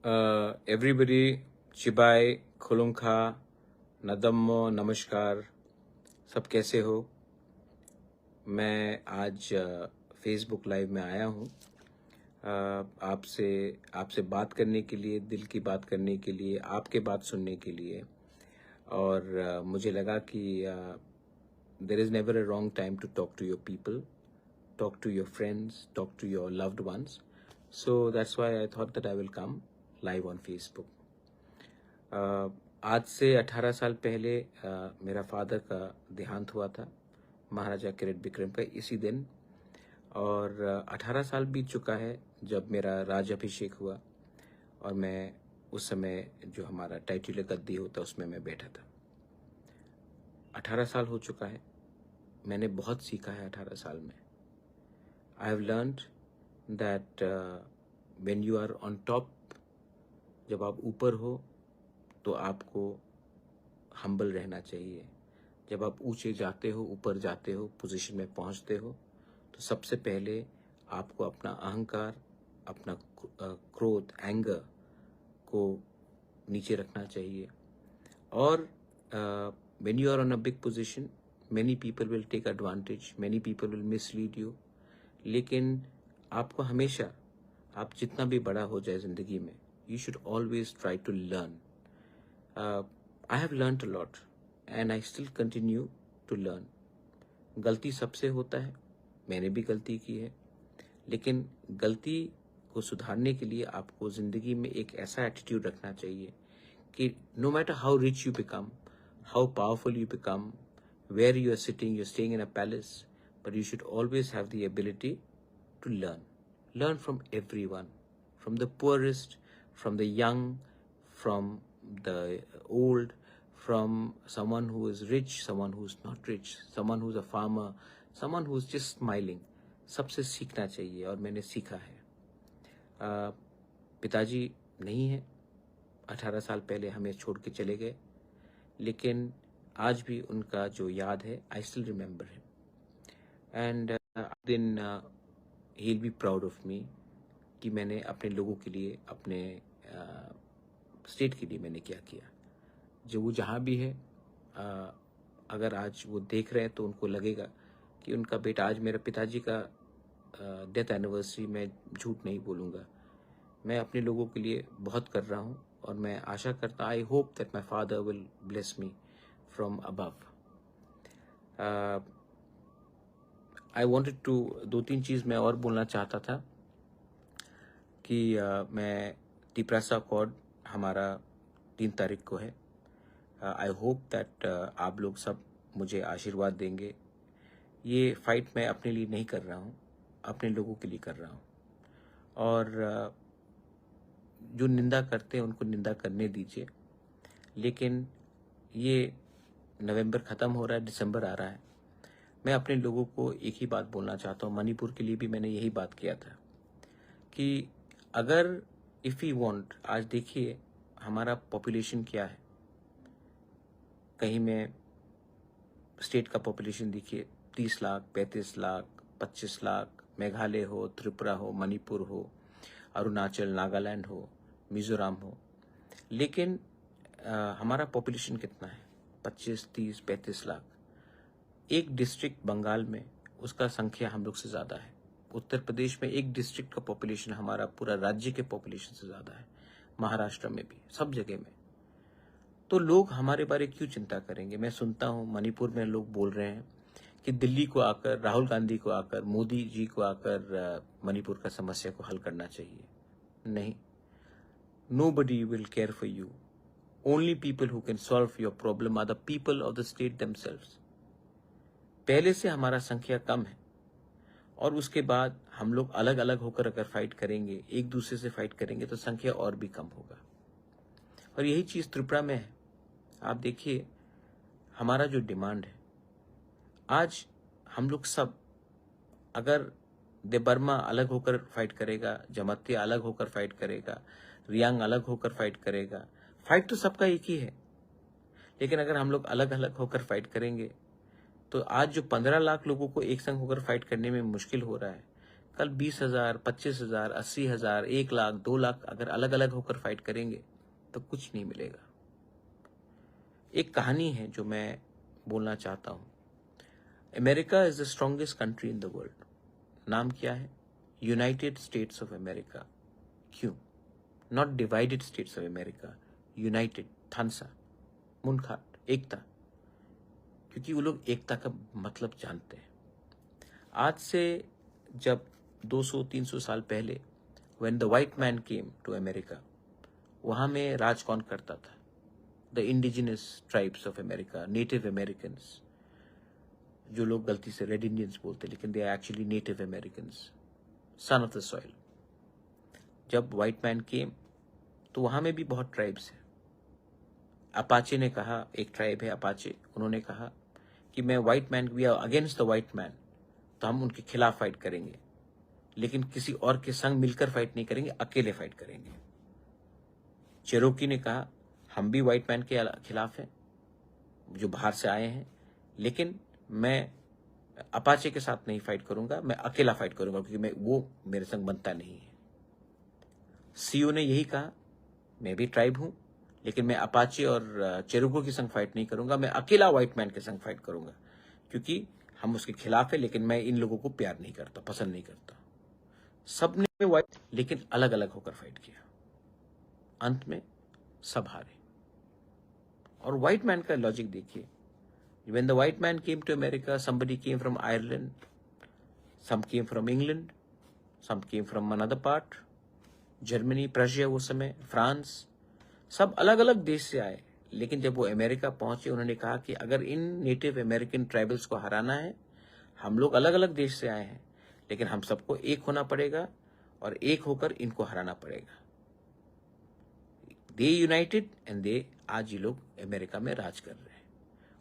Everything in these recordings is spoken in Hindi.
एवरीबडी चिबाय खुलुमखा नदम्मो नमस्कार। सब कैसे हो? मैं आज फेसबुक लाइव में आया हूँ आपसे आपसे बात करने के लिए, दिल की बात करने के लिए, आपके बात सुनने के लिए। और मुझे लगा कि there is never a wrong time to talk to your people, talk to your friends, talk to your loved ones. So that's why I thought that I will come live on Facebook. आज से 18 साल पहले मेरा फादर का देहांत हुआ था, महाराजा किरीट बिक्रम का, इसी दिन। और 18 साल बीत चुका है जब मेरा राज अभिषेक हुआ और मैं उस समय जो हमारा टाइटल गद्दी होता उसमें मैं बैठा था। 18 साल हो चुका है, मैंने बहुत सीखा है 18 साल में। I have learned that when you are on top, जब आप ऊपर हो तो आपको humble रहना चाहिए। जब आप ऊंचे जाते हो, ऊपर जाते हो, पोजीशन में पहुंचते हो, तो सबसे पहले आपको अपना अहंकार, अपना क्रोध, एंगर को नीचे रखना चाहिए। और when you are on a big position, many people will take advantage, many people will mislead you. लेकिन आपको हमेशा, आप जितना भी बड़ा हो जाए ज़िंदगी में, you should always try to learn. I have learned a lot and I still continue to learn. गलती सबसे होता है, मैंने भी गलती की है, लेकिन गलती को सुधारने के लिए आपको ज़िंदगी में एक ऐसा एटीट्यूड रखना चाहिए कि no matter how rich you become, how powerful you become, where you are sitting, you are staying in a palace, but you should always have the ability to learn. Learn from everyone, from the poorest, from the young, from the old, from someone who is rich, someone who's not rich, someone who's a farmer, someone who's just smiling. सबसे सीखना चाहिए और मैंने सीखा है। पिताजी नहीं है, 18 साल पहले हमें छोड़ के चले गए, लेकिन आज भी उनका जो याद है, I still remember him. And then he'll be proud of me कि मैंने अपने लोगों के लिए, अपने स्टेट के लिए मैंने क्या किया। जो वो जहाँ भी है, अगर आज वो देख रहे हैं तो उनको लगेगा कि उनका बेटा, आज मेरे पिताजी का डेथ एनिवर्सरी, मैं झूठ नहीं बोलूँगा, मैं अपने लोगों के लिए बहुत कर रहा हूँ। और मैं आशा करता, I hope that my father will bless me from above. I wanted to, 2-3 चीज़ मैं और बोलना चाहता था कि मैं तिपरासा अकॉर्ड हमारा 3 तारीख को है। आई होप दैट आप लोग सब मुझे आशीर्वाद देंगे। ये फाइट मैं अपने लिए नहीं कर रहा हूँ, अपने लोगों के लिए कर रहा हूँ। और जो निंदा करते हैं उनको निंदा करने दीजिए, लेकिन ये नवंबर ख़त्म हो रहा है, दिसंबर आ रहा है। मैं अपने लोगों को एक ही बात बोलना चाहता हूँ, मणिपुर के लिए भी मैंने यही बात किया था कि अगर इफ़ यू वांट, आज देखिए हमारा पॉपुलेशन क्या है। कहीं में स्टेट का पॉपुलेशन देखिए 30 लाख, 35 लाख, 25 लाख, मेघालय हो, त्रिपुरा हो, मणिपुर हो, अरुणाचल, नागालैंड हो, मिजोरम हो। लेकिन हमारा पॉपुलेशन कितना है? 25, 30, 35 लाख। एक डिस्ट्रिक्ट बंगाल में, उसका संख्या हम लोग से ज़्यादा है। उत्तर प्रदेश में एक डिस्ट्रिक्ट का पॉपुलेशन हमारा पूरा राज्य के पॉपुलेशन से ज़्यादा है। महाराष्ट्र में भी, सब जगह में। तो लोग हमारे बारे क्यों चिंता करेंगे? मैं सुनता हूँ मणिपुर में लोग बोल रहे हैं कि दिल्ली को आकर, राहुल गांधी को आकर, मोदी जी को आकर मणिपुर का समस्या को हल करना चाहिए। नहीं, nobody will care for you. Only people who can solve your problem are the people of the state themselves. पहले से हमारा संख्या कम है, और उसके बाद हम लोग अलग अलग होकर अगर फाइट करेंगे, एक दूसरे से फाइट करेंगे, तो संख्या और भी कम होगा। और यही चीज़ त्रिपुरा में है। आप देखिए हमारा जो डिमांड है, आज हम लोग सब, अगर देबर्मा अलग होकर फाइट करेगा, जमातिया अलग होकर फाइट करेगा, रियांग अलग होकर फाइट करेगा, फाइट तो सबका एक ही है। लेकिन अगर हम लोग अलग अलग होकर फाइट करेंगे, तो आज जो 15 लाख लोगों को एक संग होकर फाइट करने में मुश्किल हो रहा है, कल 20,000, 25,000, 80,000, 1 लाख, 2 लाख अगर अलग अलग होकर फाइट करेंगे तो कुछ नहीं मिलेगा। एक कहानी है जो मैं बोलना चाहता हूं। America is the strongest country in the world. नाम क्या है? United States of America. क्यों? Not divided states of America, united, थानसा, मुनखाट, एकता। क्योंकि वो लोग एकता का मतलब जानते हैं। आज से जब 200-300 साल पहले when the white man came to America, वहां में राज कौन करता था? The indigenous tribes of America, native Americans, जो लोग गलती से रेड इंडियंस बोलते लेकिन they are actually native Americans, son of the soil. जब व्हाइट मैन केम तो वहां में भी बहुत ट्राइब्स हैं। अपाचे ने कहा, एक ट्राइब है अपाचे, उन्होंने कहा कि मैं white man, we are against the white man, तो हम उनके खिलाफ फाइट करेंगे, लेकिन किसी और के संग मिलकर फाइट नहीं करेंगे, अकेले फाइट करेंगे। चेरोकी ने कहा हम भी व्हाइट मैन के खिलाफ हैं जो बाहर से आए हैं, लेकिन मैं अपाचे के साथ नहीं फाइट करूंगा, मैं अकेला फाइट करूंगा क्योंकि वो मेरे संग बनता नहीं है। सीओ ने यही कहा, मैं भी ट्राइब हूं, लेकिन मैं अपाचे और चेरोको के संग फाइट नहीं करूंगा, मैं अकेला व्हाइट मैन के संग फाइट करूंगा क्योंकि हम उसके खिलाफ है, लेकिन मैं इन लोगों को प्यार नहीं करता, पसंद नहीं करता। सबने व्हाइट लेकिन अलग अलग होकर फाइट किया, अंत में सब हारे। और व्हाइट मैन का लॉजिक देखिए, when the white man came to America, somebody came from Ireland, some came from England, some came from another part, Germany, Prussia, वो समय फ्रांस, सब अलग अलग देश से आए। लेकिन जब वो अमेरिका पहुंचे, उन्होंने कहा कि अगर इन नेटिव अमेरिकन ट्राइबल्स को हराना है, हम लोग अलग अलग देश से आए हैं, लेकिन हम सबको एक होना पड़ेगा और एक होकर इनको हराना पड़ेगा। दे यूनाइटेड एंड दे, आज ये लोग अमेरिका में राज कर रहे हैं।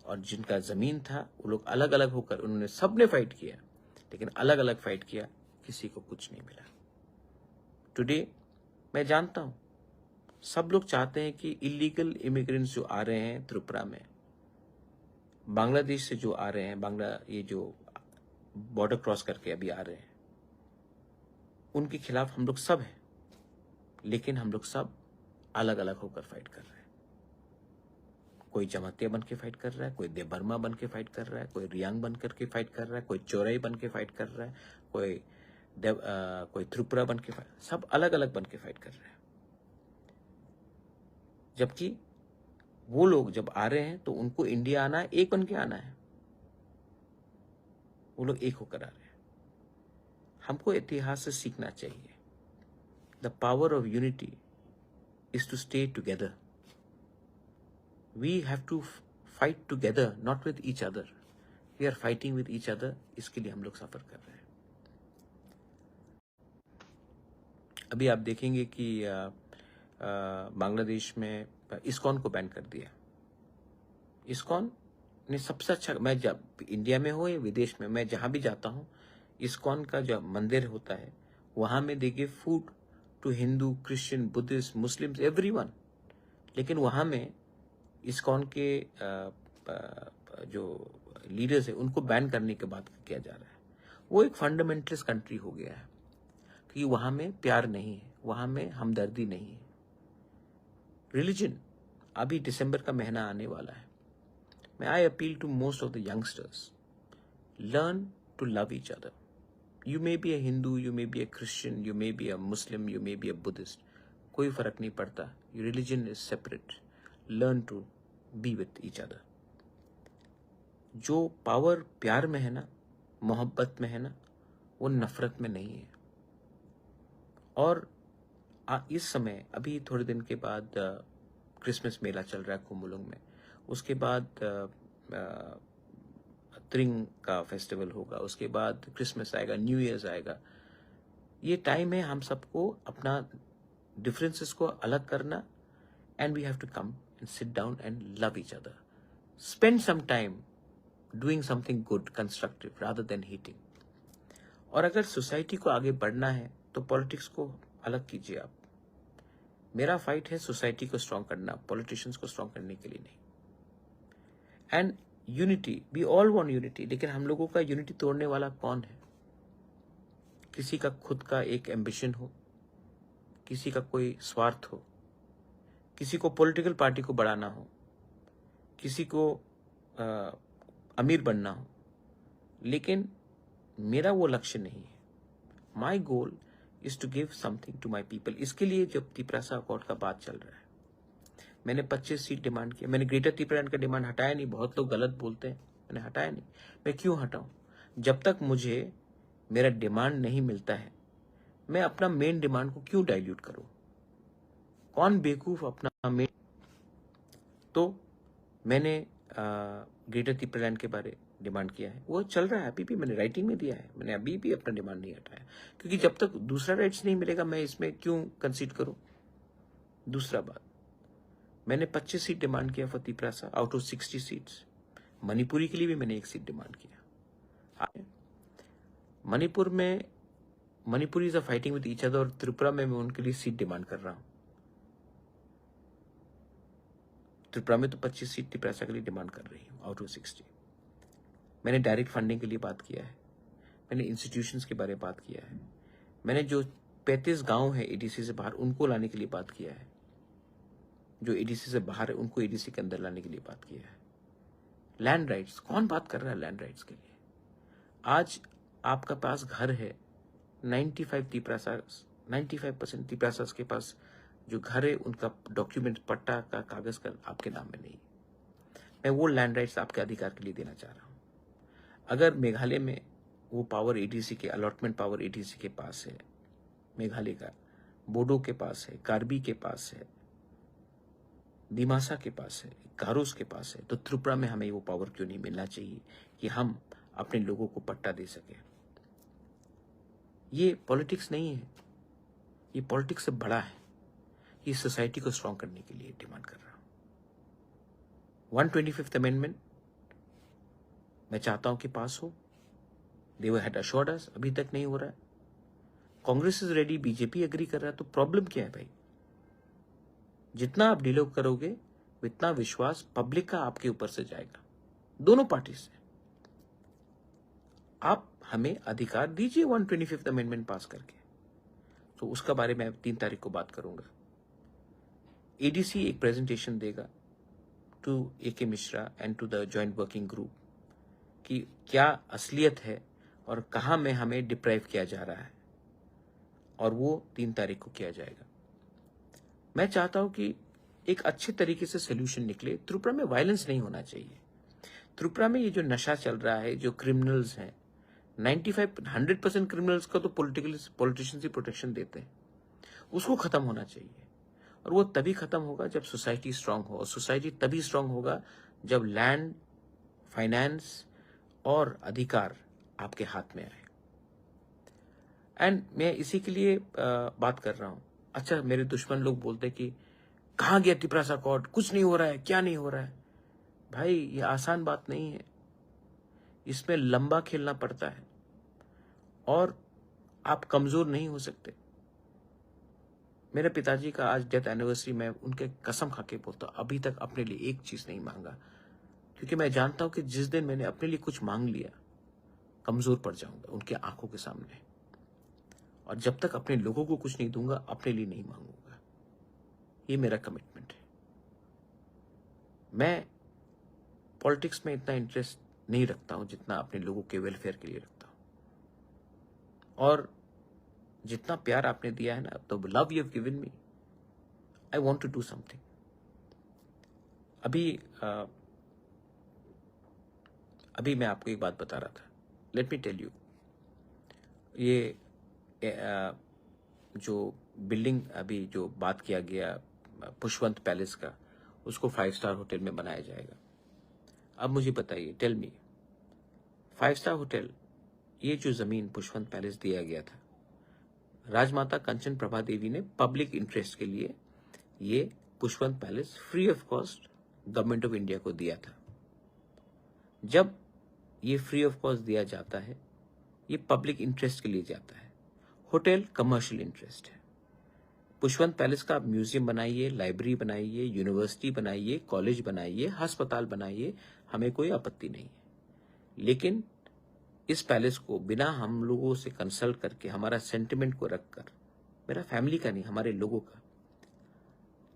और जिनका जमीन था वो लोग अलग अलग होकर, उन्होंने सबने फाइट किया, लेकिन अलग अलग फाइट किया, किसी को कुछ नहीं मिला। टुडे मैं जानता हूं सब लोग चाहते हैं कि इलीगल इमिग्रेंट्स जो आ रहे हैं त्रिपुरा में, बांग्लादेश से जो आ रहे हैं, ये जो बॉर्डर क्रॉस करके अभी आ रहे हैं, उनके खिलाफ हम लोग सब हैं, लेकिन हम लोग सब अलग अलग होकर फाइट कर रहे हैं। कोई जमातिया बन के फाइट कर रहा है, कोई देबर्मा बन के फाइट कर रहा है, कोई रियांग बन करके फाइट कर रहा है, कोई चोरई बन के फाइट कर रहा है, कोई त्रिपुरा बन के फाइट, सब अलग अलग बन के फाइट कर रहे हैं। जबकि वो लोग जब आ रहे हैं तो उनको इंडिया आना है, एक बन के आना है, वो लोग एक होकर आ रहे हैं। हमको इतिहास से सीखना चाहिए। The power of unity is to stay together. We have to fight together, not with each other. We are fighting with each other. इसके लिए हम लोग सफर कर रहे हैं। अभी आप देखेंगे कि बांग्लादेश में इस्कॉन को बैन कर दिया। इस्कॉन ने सबसे अच्छा, मैं जब इंडिया में हो या विदेश में, मैं जहां भी जाता हूं, इस्कॉन का जो मंदिर होता है वहां में they give food to Hindu, Christian, Buddhist, Muslims, everyone. लेकिन वहां में इस्कॉन के जो लीडर्स है उनको बैन करने के बाद किया जा रहा है। वो एक फंडामेंटलिस्ट कंट्री हो गया है क्योंकि वहां में प्यार नहीं है, वहां में हमदर्दी नहीं है। रिलीजन, अभी दिसंबर का महीना आने वाला है, मैं I appeal to most of the youngsters, learn to love each other. You may be a Hindu, you may be a Christian, you may be a Muslim, you may be a Buddhist, कोई फर्क नहीं पड़ता। Religion is separate. Learn to be with each other. जो पावर प्यार में है ना, मोहब्बत में है ना, वो नफरत में नहीं है। और इस समय अभी थोड़े दिन के बाद क्रिसमस मेला चल रहा है कुंभलुंग में, उसके बाद त्रिंग का फेस्टिवल होगा, उसके बाद क्रिसमस आएगा, न्यू ईयर्स आएगा। ये टाइम है हम सबको अपना डिफरेंसेस को अलग करना, and we have to come and sit down and love each other. Spend some time doing something good, constructive, rather than hating. और अगर सोसाइटी को आगे बढ़ना है तो पॉलिटिक्स को अलग कीजिए आप। मेरा फाइट है सोसाइटी को स्ट्रांग करना, पॉलिटिशियंस को स्ट्रांग करने के लिए नहीं। And unity, we all want unity, लेकिन हम लोगों का यूनिटी तोड़ने वाला कौन है? किसी का खुद का एक एम्बिशन हो, किसी का कोई स्वार्थ हो, किसी को पॉलिटिकल पार्टी को बढ़ाना हो, किसी को अमीर बनना हो, लेकिन मेरा वो लक्ष्य नहीं है। My goal is to give something to my people. इसके लिए जब तिपरासा अकॉर्ड का बात चल रहा है, मैंने 25 सीट डिमांड किया। मैंने ग्रेटर त्रिपुरालैंड का डिमांड हटाया नहीं। बहुत लोग गलत बोलते हैं, मैंने हटाया नहीं। मैं क्यों हटाऊं? जब तक मुझे मेरा डिमांड नहीं मिलता है, मैं अपना मेन डिमांड को क्यों डाइल्यूट करूं? कौन बेवकूफ अपना मेन। तो मैंने ग्रेटर त्रिपुरालैंड के बारे डिमांड किया है, वो चल रहा है अभी भी। मैंने राइटिंग में दिया है, मैंने अभी भी अपना डिमांड नहीं हटाया, क्योंकि जब तक दूसरा राइट्स नहीं मिलेगा मैं इसमें क्यों कंसीड करूं। दूसरा बात, मैंने 25 सीट डिमांड किया for Tiprasa out of 60 seats. Manipuri के लिए भी मैंने 1 सीट डिमांड किया। मणिपुर में Manipuris are fighting with each other, और त्रिपुरा में मैं उनके लिए सीट डिमांड कर रहा हूं। त्रिपुरा में तो 25 सीट तिपरासा के लिए डिमांड कर रही हूं आउट ऑफ 60। मैंने डायरेक्ट फंडिंग के लिए बात किया है, मैंने इंस्टीट्यूशंस के बारे में बात किया है, मैंने जो 35 गांव है एडीसी से बाहर उनको लाने के लिए बात किया है, जो एडीसी से बाहर है उनको एडीसी के अंदर लाने के लिए बात किया है। लैंड राइट्स, कौन बात कर रहा है लैंड राइट्स के लिए? आज आपका पास घर है, 95% तिपरासास के पास जो घर है उनका डॉक्यूमेंट, पट्टा का कागज का आपके नाम में नहीं। मैं वो लैंड राइट्स आपके अधिकार के लिए देना चाह रहा हूं। अगर मेघालय में वो पावर एडीसी के, अलॉटमेंट पावर एडीसी के पास है, मेघालय का, बोडो के पास है, कार्बी के पास है, दिमासा के पास है, गारोस के पास है, तो त्रिपुरा में हमें वो पावर क्यों नहीं मिलना चाहिए कि हम अपने लोगों को पट्टा दे सके? ये पॉलिटिक्स नहीं है, ये पॉलिटिक्स से बड़ा है। ये सोसाइटी को स्ट्रांग करने के लिए डिमांड कर रहा हूं। 125th अमेंडमेंट मैं चाहता हूं कि पास हो। दे हैड अश्योर्ड अस, अभी तक नहीं हो रहा है। Congress is ready, BJP agree कर रहा है, तो प्रॉब्लम क्या है भाई? जितना आप डिले करोगे उतना विश्वास पब्लिक का आपके ऊपर से जाएगा, दोनों पार्टी से। आप हमें अधिकार दीजिए 125th अमेंडमेंट पास करके। तो उसका बारे में 3 तारीख को बात करूंगा। एडीसी एक प्रेजेंटेशन देगा to AK Mishra and to the joint working group कि क्या असलियत है और कहां में हमें डिप्राइव किया जा रहा है, और वो 3 तारीख को किया जाएगा। मैं चाहता हूं कि एक अच्छे तरीके से सोल्यूशन निकले। त्रिपुरा में वायलेंस नहीं होना चाहिए। त्रिपुरा में ये जो नशा चल रहा है, जो क्रिमिनल्स हैं, 100% क्रिमिनल्स का तो पॉलिटिशियंस ही प्रोटेक्शन देते हैं, उसको खत्म होना चाहिए। और वो तभी खत्म होगा जब सोसाइटी स्ट्रांग हो, और सोसाइटी तभी स्ट्रांग होगा जब लैंड, फाइनेंस और अधिकार आपके हाथ में आए। एंड मैं इसी के लिए बात कर रहा हूं। अच्छा, मेरे दुश्मन लोग बोलते कि कहां गया तिपरासा कोर्ट, कुछ नहीं हो रहा है, क्या नहीं हो रहा है? भाई, ये आसान बात नहीं है, इसमें लंबा खेलना पड़ता है, और आप कमजोर नहीं हो सकते। मेरे पिताजी का आज डेथ एनिवर्सरी में उनके कसम खा के बोलता, अभी तक अपने लिए एक चीज नहीं मांगा, क्योंकि मैं जानता हूं कि जिस दिन मैंने अपने लिए कुछ मांग लिया, कमजोर पड़ जाऊंगा उनके आंखों के सामने। और जब तक अपने लोगों को कुछ नहीं दूंगा, अपने लिए नहीं मांगूंगा। ये मेरा कमिटमेंट है। मैं पॉलिटिक्स में इतना इंटरेस्ट नहीं रखता हूं जितना अपने लोगों के वेलफेयर के लिए रखता हूं। और जितना प्यार आपने दिया है ना, तो love you have given me, I want to do something. अभी मैं आपको एक बात बता रहा था। लेट मी टेल यू, ये जो बिल्डिंग अभी जो बात किया गया पुष्पवंत पैलेस का, उसको 5 स्टार होटल में बनाया जाएगा। अब मुझे बताइए, टेल मी, 5 स्टार होटल, ये जो जमीन पुष्पवंत पैलेस दिया गया था, राजमाता कंचन प्रभा देवी ने पब्लिक इंटरेस्ट के लिए ये Pushpwant palace free of cost government of India को दिया था। जब ये फ्री ऑफ कॉस्ट दिया जाता है, ये पब्लिक इंटरेस्ट के लिए जाता है। होटल कमर्शियल इंटरेस्ट है। पुष्पवंत पैलेस का आप म्यूजियम बनाइए, लाइब्रेरी बनाइए, यूनिवर्सिटी बनाइए, कॉलेज बनाइए, अस्पताल बनाइए, हमें कोई आपत्ति नहीं है। लेकिन इस पैलेस को बिना हम लोगों से कंसल्ट करके, हमारा सेंटिमेंट को रखकर, मेरा फैमिली का नहीं, हमारे लोगों का,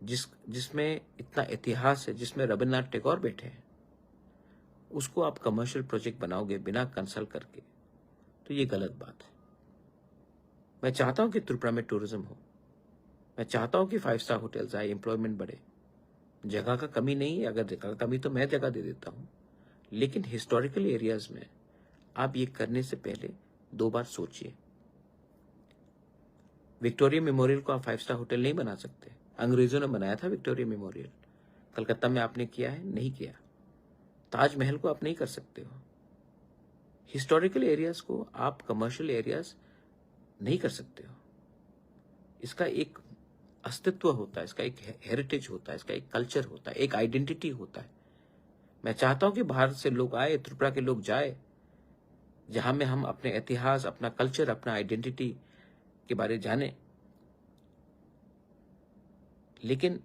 जिसमें इतना इतिहास है, जिसमें रविन्द्रनाथ टैगोर बैठे हैं, उसको आप कमर्शियल प्रोजेक्ट बनाओगे बिना कंसल्ट करके, तो ये गलत बात है। मैं चाहता हूं कि त्रिपुरा में टूरिज्म हो, मैं चाहता हूं कि 5 स्टार होटल्स आए, एम्प्लॉयमेंट बढ़े। जगह का कमी नहीं है, अगर जगह का कमी तो मैं जगह दे देता हूं, लेकिन हिस्टोरिकल एरियाज में आप ये करने से पहले 2 बार सोचिए। विक्टोरिया मेमोरियल को आप 5 स्टार होटल नहीं बना सकते। अंग्रेजों ने बनाया था विक्टोरिया मेमोरियल, कलकत्ता में आपने किया है? नहीं किया। ताजमहल को आप नहीं कर सकते हो। हिस्टोरिकल एरियाज को आप कमर्शियल एरियाज नहीं कर सकते हो। इसका एक अस्तित्व होता है, इसका एक हेरिटेज होता है, इसका एक कल्चर होता है, एक आइडेंटिटी होता है। मैं चाहता हूं कि बाहर से लोग आए, त्रिपुरा के लोग जाए, जहां में हम अपने इतिहास, अपना कल्चर, अपना आइडेंटिटी के बारे जाने। लेकिन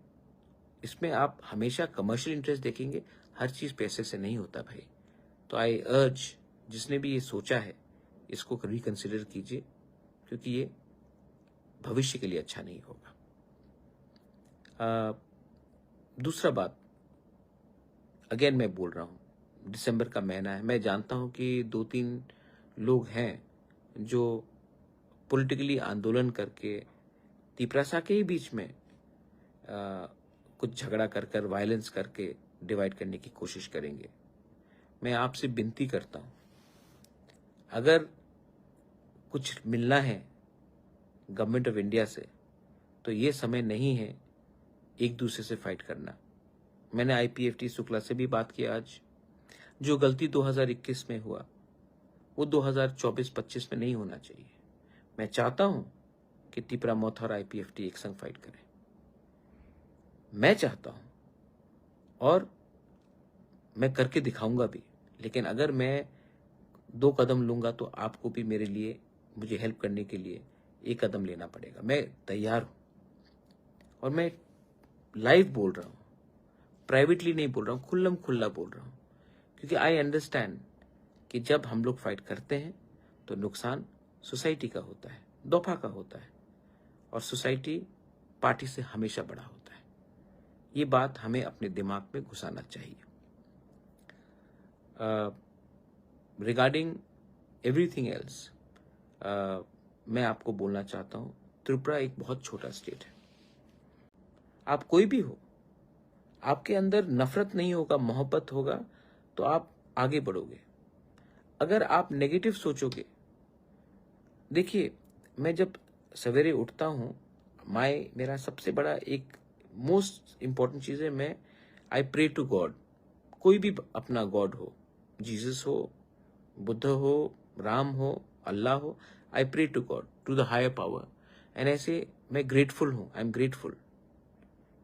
इसमें आप हमेशा कमर्शियल इंटरेस्ट देखेंगे, हर चीज पैसे से नहीं होता भाई। तो आई अर्ज, जिसने भी ये सोचा है, इसको रिकंसिडर कीजिए, क्योंकि ये भविष्य के लिए अच्छा नहीं होगा। दूसरा बात, अगेन मैं बोल रहा हूं, दिसंबर का महीना है, मैं जानता हूं कि 2-3 लोग हैं जो पॉलिटिकली आंदोलन करके तिपरासा के ही बीच में कुछ झगड़ा कर वायलेंस करके डिवाइड करने की कोशिश करेंगे। मैं आपसे विनती करता हूं, अगर कुछ मिलना है गवर्नमेंट ऑफ इंडिया से, तो ये समय नहीं है एक दूसरे से फाइट करना। मैंने आईपीएफटी शुक्ला से भी बात की आज। जो गलती 2021 में हुआ, वो 2024-25 में नहीं होना चाहिए। मैं चाहता हूं कि तिपरा मोथ और आईपीएफटी एक संग फाइट करें। मैं चाहता हूं, और मैं करके दिखाऊंगा भी। लेकिन अगर मैं 2 कदम लूंगा, तो आपको भी मेरे लिए, मुझे हेल्प करने के लिए 1 कदम लेना पड़ेगा। मैं तैयार हूं, और मैं लाइव बोल रहा हूं, प्राइवेटली नहीं बोल रहा हूं, खुल्लम खुल्ला बोल रहा हूं, क्योंकि आई अंडरस्टैंड कि जब हम लोग फाइट करते हैं तो नुकसान सोसाइटी का होता है, दफा का होता है, और सोसाइटी पार्टी से हमेशा बड़ा होता है। ये बात हमें अपने दिमाग में घुसाना चाहिए। रिगार्डिंग एवरीथिंग एल्स, मैं आपको बोलना चाहता हूं, त्रिपुरा एक बहुत छोटा स्टेट है। आप कोई भी हो, आपके अंदर नफरत नहीं होगा, मोहब्बत होगा, तो आप आगे बढ़ोगे। अगर आप नेगेटिव सोचोगे, देखिए, मैं जब सवेरे उठता हूं, मेरा सबसे बड़ा एक मोस्ट इंपॉर्टेंट चीज है, मैं आई प्रे टू गॉड। कोई भी अपना गॉड हो, जीसस हो, बुद्ध हो, राम हो, अल्लाह हो, I pray to God, to the higher power. And ऐसे मैं ग्रेटफुल हूं, आई एम ग्रेटफुल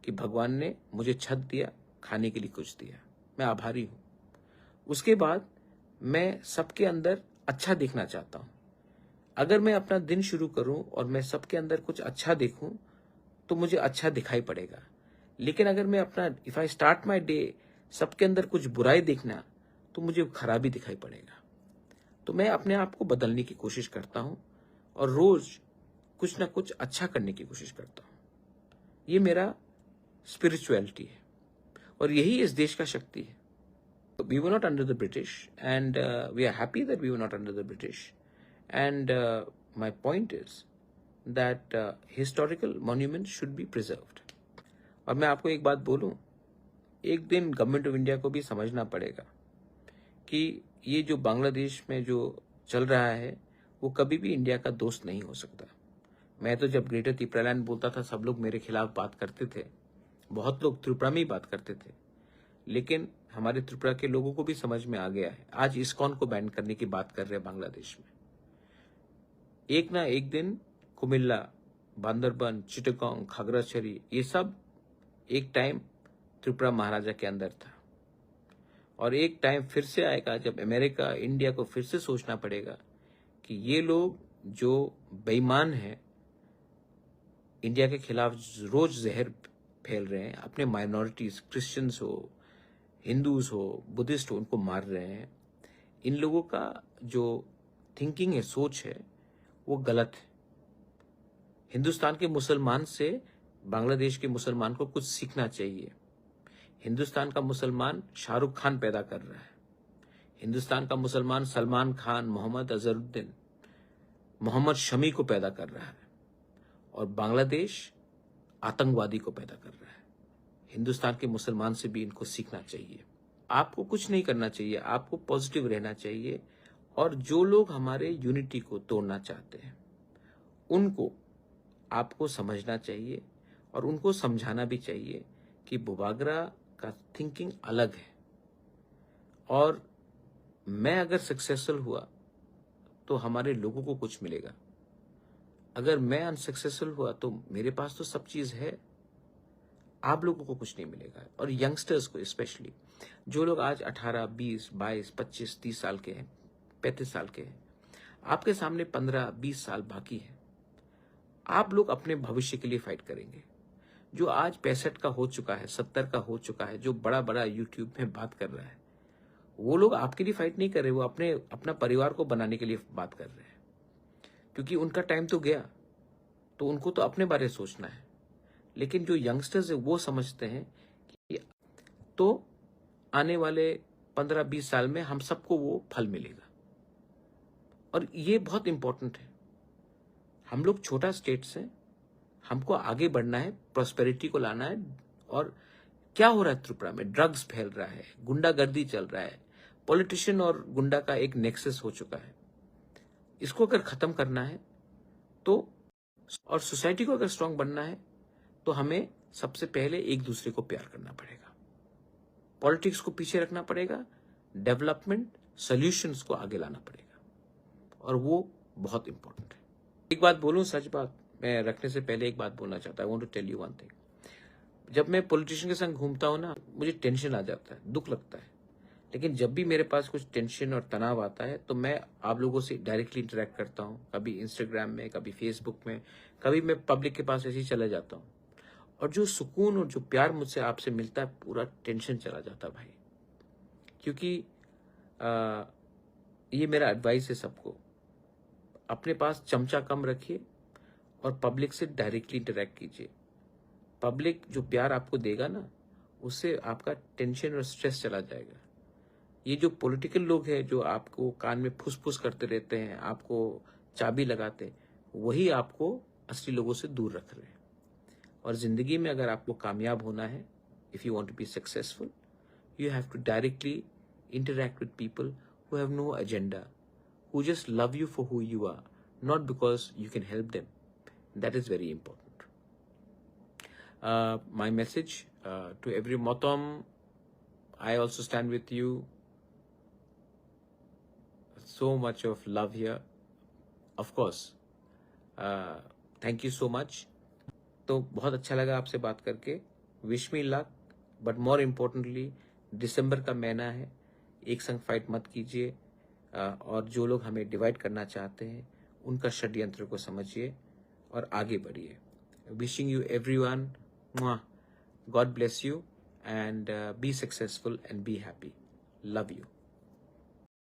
कि भगवान ने मुझे छत दिया, खाने के लिए कुछ दिया, मैं आभारी हूं। उसके बाद मैं सबके अंदर अच्छा देखना चाहता हूं। अगर मैं अपना दिन शुरू करूं और मैं सबके अंदर कुछ अच्छा देखूं, तो मुझे अच्छा दिखाई पड़ेगा। लेकिन अगर मैं अपना, if I start my day सबके अंदर कुछ बुराई देखना, तो मुझे खराबी दिखाई पड़ेगा। तो मैं अपने आप को बदलने की कोशिश करता हूं, और रोज कुछ ना कुछ अच्छा करने की कोशिश करता हूं। ये मेरा स्पिरिचुअलिटी है, और यही इस देश का शक्ति है। We were not under the British, and we are happy that we were not under the British. And my point is that historical monuments should be preserved. और मैं आपको एक बात बोलूं, एक दिन गवर्नमेंट ऑफ इंडिया को भी समझना पड़ेगा कि ये जो बांग्लादेश में जो चल रहा है, वो कभी भी इंडिया का दोस्त नहीं हो सकता। मैं तो जब ग्रेटर त्रिपुरालैंड बोलता था, सब लोग मेरे खिलाफ बात करते थे, बहुत लोग त्रिपुरा में ही बात करते थे। लेकिन हमारे त्रिपुरा के लोगों को भी समझ में आ गया है। आज इस्कॉन को बैन करने की बात कर रहे हैं बांग्लादेश में। एक ना एक दिन कुमिल्ला, बांदरबन, चिटगांव, खागराछड़ी, ये सब एक टाइम त्रिपुरा महाराजा के अंदर था, और एक टाइम फिर से आएगा जब अमेरिका, इंडिया को फिर से सोचना पड़ेगा कि ये लोग जो बेईमान हैं, इंडिया के खिलाफ रोज जहर फैल रहे हैं, अपने माइनॉरिटीज, क्रिश्चियंस हो, हिंदूज हो, बुद्धिस्ट हो, उनको मार रहे हैं। इन लोगों का जो थिंकिंग है, सोच है, वो गलत है। हिंदुस्तान के मुसलमान से बांग्लादेश के मुसलमान को कुछ सीखना चाहिए। हिंदुस्तान का मुसलमान शाहरुख खान पैदा कर रहा है, हिंदुस्तान का मुसलमान सलमान खान, मोहम्मद अजहरुद्दीन, मोहम्मद शमी को पैदा कर रहा है, और बांग्लादेश आतंकवादी को पैदा कर रहा है। हिंदुस्तान के मुसलमान से भी इनको सीखना चाहिए। आपको कुछ नहीं करना चाहिए, आपको पॉजिटिव रहना चाहिए, और जो लोग हमारे यूनिटी को तोड़ना चाहते हैं उनको आपको समझना चाहिए, और उनको समझाना भी चाहिए कि बुबागरा का थिंकिंग अलग है, और मैं अगर सक्सेसफुल हुआ तो हमारे लोगों को कुछ मिलेगा, अगर मैं अनसक्सेसफुल हुआ तो मेरे पास तो सब चीज है, आप लोगों को कुछ नहीं मिलेगा। और यंगस्टर्स को स्पेशली, जो लोग आज 18, 20, 22, 25, 30 साल के हैं, 35 साल के हैं, आपके सामने 15, 20 साल बाकी है। आप लोग अपने भविष्य के लिए फाइट करेंगे। जो आज 65 का हो चुका है, 70 का हो चुका है, जो बड़ा बड़ा यूट्यूब में बात कर रहा है, वो लोग आपके लिए फाइट नहीं कर रहे, वो अपना परिवार को बनाने के लिए बात कर रहे हैं, क्योंकि उनका टाइम तो गया, तो उनको तो अपने बारे में सोचना है। लेकिन जो यंगस्टर्स है वो समझते हैं कि तो आने वाले 15-20 साल में हम सबको वो फल मिलेगा, और ये बहुत इंपॉर्टेंट है। हम लोग छोटा स्टेट्स हैं, हमको आगे बढ़ना है, प्रॉस्पेरिटी को लाना है। और क्या हो रहा है त्रिपुरा में? ड्रग्स फैल रहा है, गुंडागर्दी चल रहा है, पॉलिटिशियन और गुंडा का एक नेक्सस हो चुका है। इसको अगर खत्म करना है तो, और सोसाइटी को अगर स्ट्रांग बनना है तो हमें सबसे पहले एक दूसरे को प्यार करना पड़ेगा, पॉलिटिक्स को पीछे रखना पड़ेगा, डेवलपमेंट सॉल्यूशंस को आगे लाना पड़ेगा, और वो बहुत इंपॉर्टेंट है। एक बात बोलूं, सच बात, मैं रखने से पहले एक बात बोलना चाहता हूं। I want to tell you one thing. जब मैं पॉलिटिशियन के संग घूमता हूं ना, मुझे टेंशन आ जाता है, दुख लगता है। लेकिन जब भी मेरे पास कुछ टेंशन और तनाव आता है तो मैं आप लोगों से डायरेक्टली इंटरेक्ट करता हूं, कभी इंस्टाग्राम में, कभी फेसबुक में, कभी मैं पब्लिक के पास ऐसे ही चला जाता हूं, और जो सुकून और जो प्यार मुझसे आपसे मिलता है, पूरा टेंशन चला जाता है भाई। क्योंकि ये मेरा एडवाइस है सबको, अपने पास चमचा कम रखिए और पब्लिक से डायरेक्टली इंटरेक्ट कीजिए। पब्लिक जो प्यार आपको देगा ना, उससे आपका टेंशन और स्ट्रेस चला जाएगा। ये जो पॉलिटिकल लोग हैं, जो आपको कान में फुस-फुस करते रहते हैं, आपको चाबी लगाते हैं, वही आपको असली लोगों से दूर रख रहे हैं। और जिंदगी में अगर आपको कामयाब होना है, if you want to be successful, you have to directly interact with people who have no agenda, who just love you for who you are, not because you can help them. That is very important. My message to every Motom, I also stand with you. So much of love here. Of course. Thank you so much. तो बहुत अच्छा लगा आपसे बात करके। Wish me luck, but more importantly दिसंबर का महीना है, एक संग फाइट मत कीजिए, और जो लोग हमें डिवाइड करना चाहते हैं उनका षड्यंत्र को समझिए और आगे बढ़िए। Wishing you everyone, God bless you, and be successful and be happy. Love you.